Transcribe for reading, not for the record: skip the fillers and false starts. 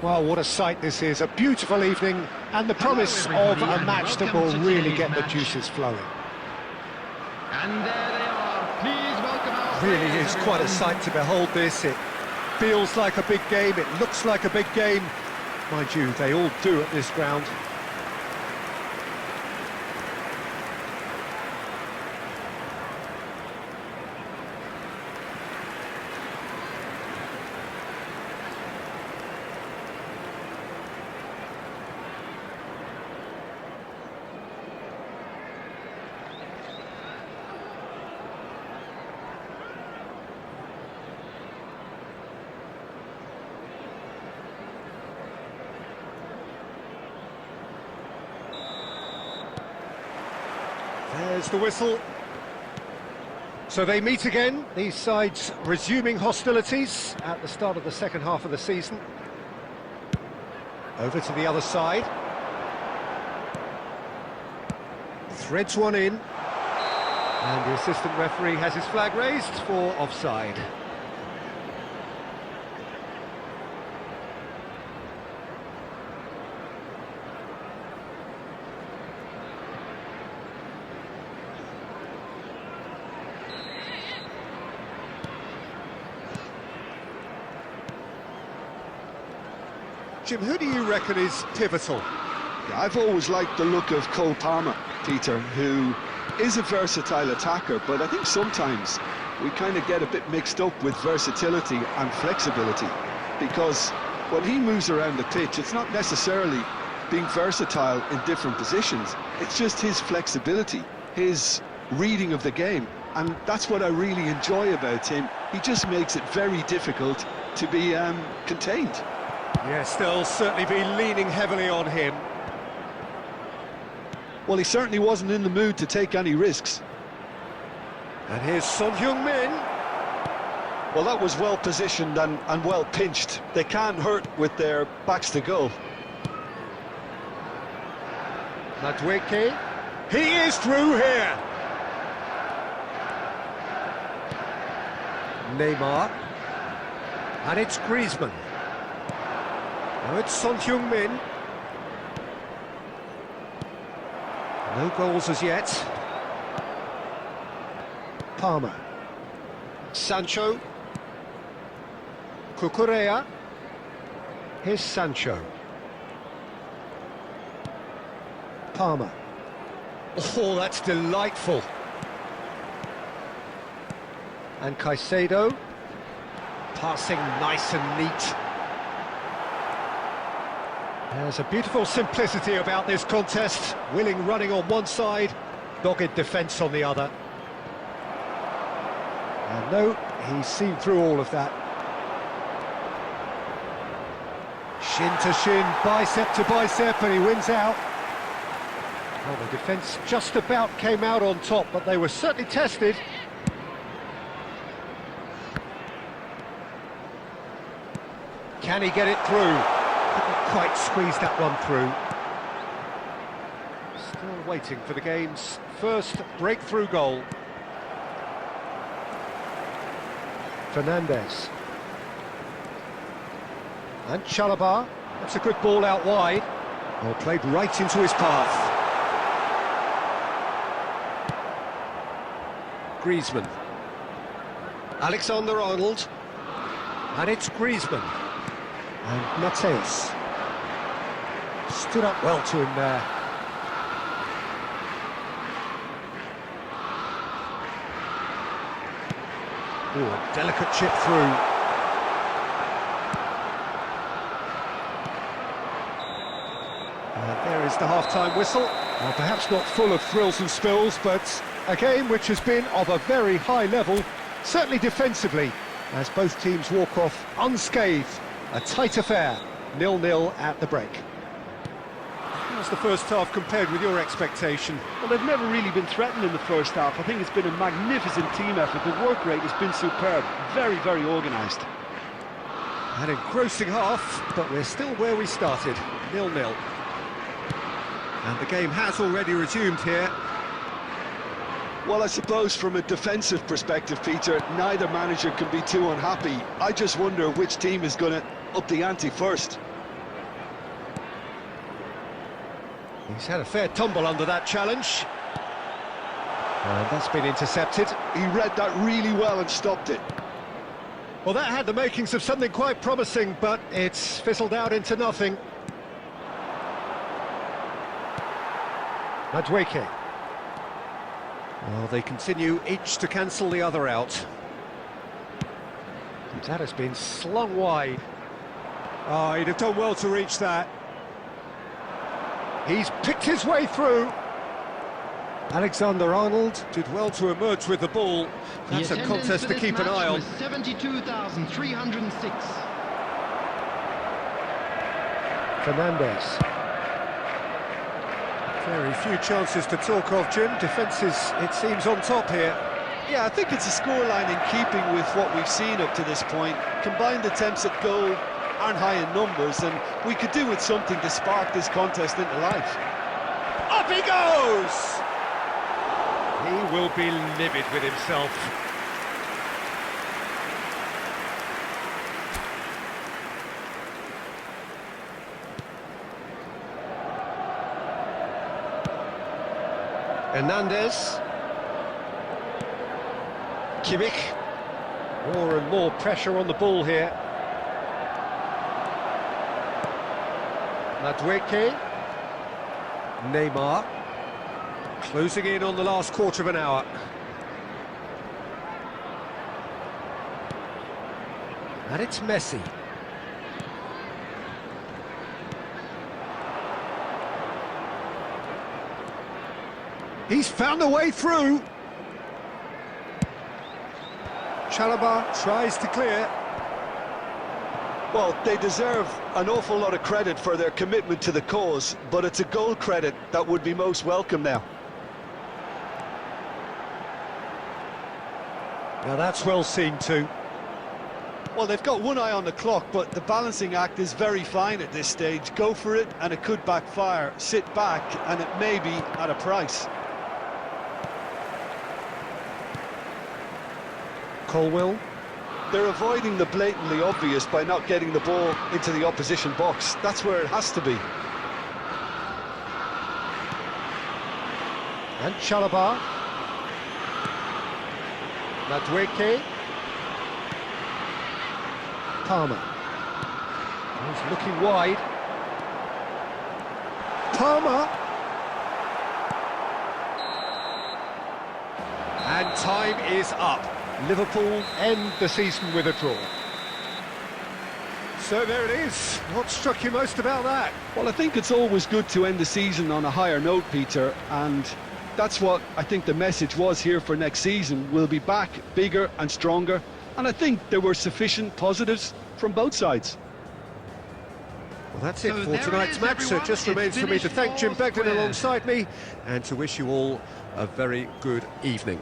Well, what a sight this is, a beautiful evening, and the promise of a match that will really get the juices flowing. And there they are, please welcome our Really is quite a sight to behold this. It feels like a big game, it looks like a big game. Mind you, they all do at this ground. There's the whistle. So they meet again, these sides resuming hostilities at the start of the second half of the season. Over to the other side. Threads one in. And the assistant referee has his flag raised for offside. Jim, who do you reckon is pivotal? Yeah, I've always liked the look of Cole Palmer, Peter, who is a versatile attacker, but I think sometimes we kind of get a bit mixed up with versatility and flexibility, because when he moves around the pitch, it's not necessarily being versatile in different positions, it's just his flexibility, his reading of the game, and that's what I really enjoy about him. He just makes it very difficult to be contained. Yes, they'll certainly be leaning heavily on him. Well, he certainly wasn't in the mood to take any risks. And here's Son Heung-min. Well, that was well positioned and well pinched. They can't hurt with their backs to goal. Madueke. He is through here. Neymar. And it's Griezmann. Now it's Son Heung-min. No goals as yet. Palmer. Sancho. Cucurella. Here's Sancho. Palmer. Oh, that's delightful. And Caicedo. Passing nice and neat. There's a beautiful simplicity about this contest. Willing running on one side, dogged defence on the other. And no, he's seen through all of that. Shin to shin, bicep to bicep, and he wins out. Well, the defence just about came out on top, but they were certainly tested. Can he get it through? Couldn't quite squeeze that one through. Still waiting for the game's first breakthrough goal. Fernandes. And Chalobah. That's a good ball out wide. Well, played right into his path. Griezmann. Alexander-Arnold. And it's Griezmann. And Mateus stood up well to him there. Ooh, a delicate chip through. And there is the half-time whistle. Well, perhaps not full of thrills and spills, but a game which has been of a very high level, certainly defensively, as both teams walk off unscathed. A tight affair, 0-0 at the break. How's the first half compared with your expectation? Well, they've never really been threatened in the first half. I think it's been a magnificent team effort. The work rate has been superb. Very, very organised. An engrossing half, but we're still where we started, 0-0. And the game has already resumed here. Well, I suppose from a defensive perspective, Peter, neither manager can be too unhappy. I just wonder which team is going to up the ante first. He's had a fair tumble under that challenge. And that's been intercepted. He read that really well and stopped it. Well, that had the makings of something quite promising, but it's fizzled out into nothing. Madueke. Well, they continue each to cancel the other out. And that has been slung wide. Oh, he'd have done well to reach that. He's picked his way through. Alexander-Arnold did well to emerge with the ball. That's a contest to keep an eye on. 72,306. Fernandez. Very few chances to talk of, Jim. Defence is, it seems, on top here. Yeah, I think it's a scoreline in keeping with what we've seen up to this point. Combined attempts at goal aren't high in numbers, and we could do with something to spark this contest into life. Up he goes! He will be livid with himself. Hernandez. Kimmich. More and more pressure on the ball here. Madueke. Neymar. Closing in on the last quarter of an hour. And it's Messi. He's found a way through. Chalobah tries to clear. Well, they deserve an awful lot of credit for their commitment to the cause, but it's a goal credit that would be most welcome now. Now that's well seen too. Well, they've got one eye on the clock, but the balancing act is very fine at this stage. Go for it, and it could backfire. Sit back, and it may be at a price. Colwill. They're avoiding the blatantly obvious by not getting the ball into the opposition box. That's where it has to be. And Chalobah. Madueke. Palmer. He's looking wide. Palmer. And time is up. Liverpool end the season with a draw. So there it is. What struck you most about that? Well, I think it's always good to end the season on a higher note, Peter, and that's what I think the message was here for next season. We'll be back bigger and stronger, and I think there were sufficient positives from both sides. Well, that's it for tonight's match, so it just remains for me to thank Jim Begden alongside me and to wish you all a very good evening.